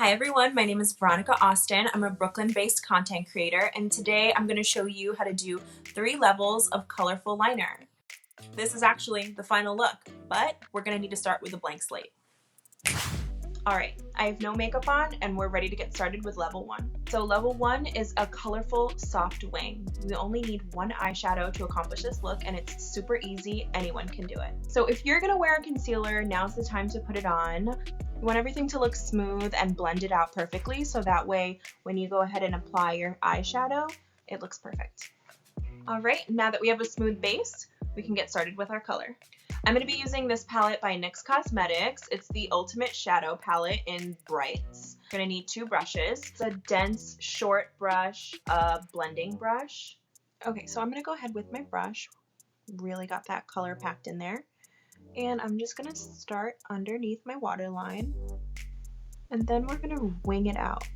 Hi everyone, my name is Veronica Austin. I'm a Brooklyn-based content creator, and today I'm going to show you how to do 3 levels of colorful liner. This is actually the final look, but we're going to need to start with a blank slate. Alright, I have no makeup on and we're ready to get started with level 1. So level 1 is a colorful soft wing. We only need one eyeshadow to accomplish this look and it's super easy, anyone can do it. So if you're going to wear a concealer, now's the time to put it on. You want everything to look smooth and blended out perfectly so that way when you go ahead and apply your eyeshadow, it looks perfect. Alright, now that we have a smooth base, we can get started with our color. I'm going to be using this palette by NYX Cosmetics. It's the Ultimate Shadow Palette in Brights. You're going to need 2 brushes. It's a dense, short brush, a blending brush. Okay, so I'm going to go ahead with my brush. Really got that color packed in there. And I'm just going to start underneath my waterline. And then we're going to wing it out.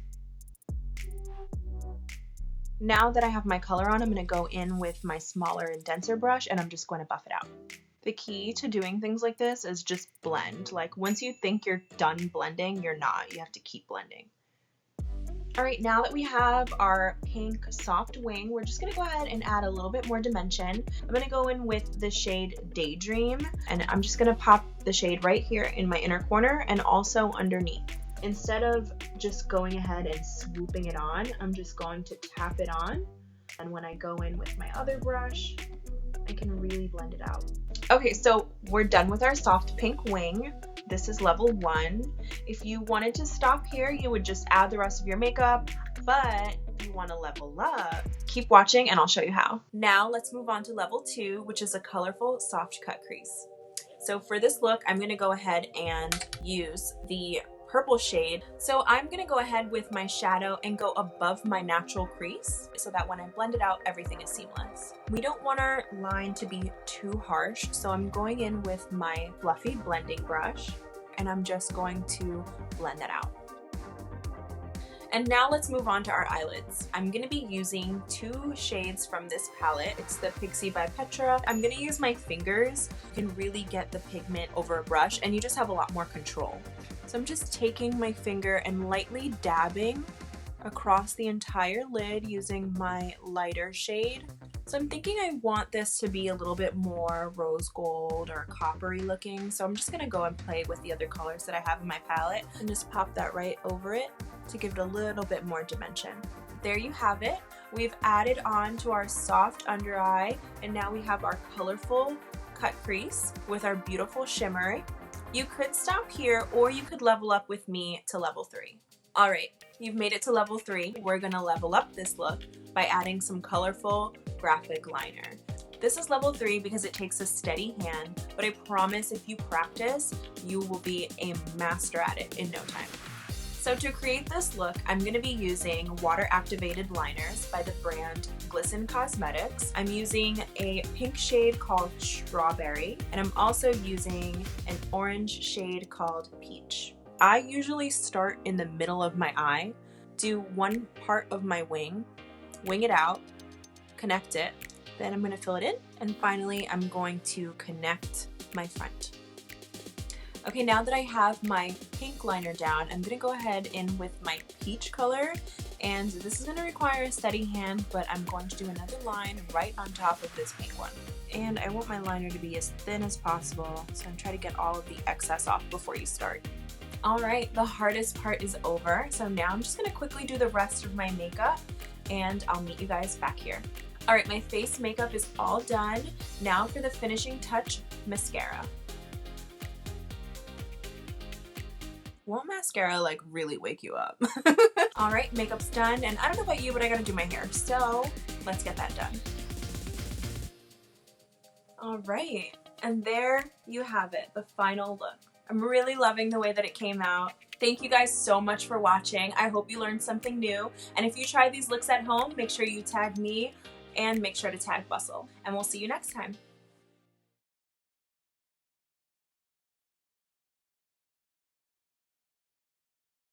Now that I have my color on, I'm going to go in with my smaller and denser brush and I'm just going to buff it out. The key to doing things like this is just blend. Like once you think you're done blending, you're not. You have to keep blending. Alright, now that we have our pink soft wing, we're just going to go ahead and add a little bit more dimension. I'm going to go in with the shade Daydream, and I'm just going to pop the shade right here in my inner corner and also underneath. Instead of just going ahead and swooping it on, I'm just going to tap it on. And when I go in with my other brush, I can really blend it out. Okay, so we're done with our soft pink wing. This is level 1. If you wanted to stop here, you would just add the rest of your makeup, but if you want to level up, keep watching and I'll show you how. Now let's move on to level 2, which is a colorful soft cut crease. So for this look, I'm going to go ahead and use the purple shade. So I'm going to go ahead with my shadow and go above my natural crease so that when I blend it out, everything is seamless. We don't want our line to be too harsh, so I'm going in with my fluffy blending brush and I'm just going to blend that out. And now let's move on to our eyelids. I'm going to be using 2 shades from this palette. It's the Pixie by Petra. I'm going to use my fingers. You can really get the pigment over a brush and you just have a lot more control. So I'm just taking my finger and lightly dabbing across the entire lid using my lighter shade. So I'm thinking I want this to be a little bit more rose gold or coppery looking. So I'm just going to go and play with the other colors that I have in my palette and just pop that right over it to give it a little bit more dimension. There you have it. We've added on to our soft under eye and now we have our colorful cut crease with our beautiful shimmer. You could stop here or you could level up with me to level 3. Alright, you've made it to level 3. We're going to level up this look by adding some colorful graphic liner. This is level 3 because it takes a steady hand, but I promise if you practice, you will be a master at it in no time. So to create this look, I'm going to be using water activated liners by the brand Glisten Cosmetics. I'm using a pink shade called Strawberry, and I'm also using an orange shade called Peach. I usually start in the middle of my eye, do one part of my wing it out, connect it, then I'm going to fill it in, and finally I'm going to connect my front. Okay, now that I have my pink liner down, I'm going to go ahead in with my peach color, and this is going to require a steady hand, but I'm going to do another line right on top of this pink one. And I want my liner to be as thin as possible, so I'm trying to get all of the excess off before you start. Alright, the hardest part is over, so now I'm just going to quickly do the rest of my makeup, and I'll meet you guys back here. Alright, my face makeup is all done. Now for the finishing touch, mascara. Won't mascara like really wake you up? Alright, makeup's done, and I don't know about you, but I gotta do my hair, so let's get that done. Alright, and there you have it, the final look. I'm really loving the way that it came out. Thank you guys so much for watching. I hope you learned something new, and if you try these looks at home, make sure you tag me and make sure to tag Bustle, and we'll see you next time.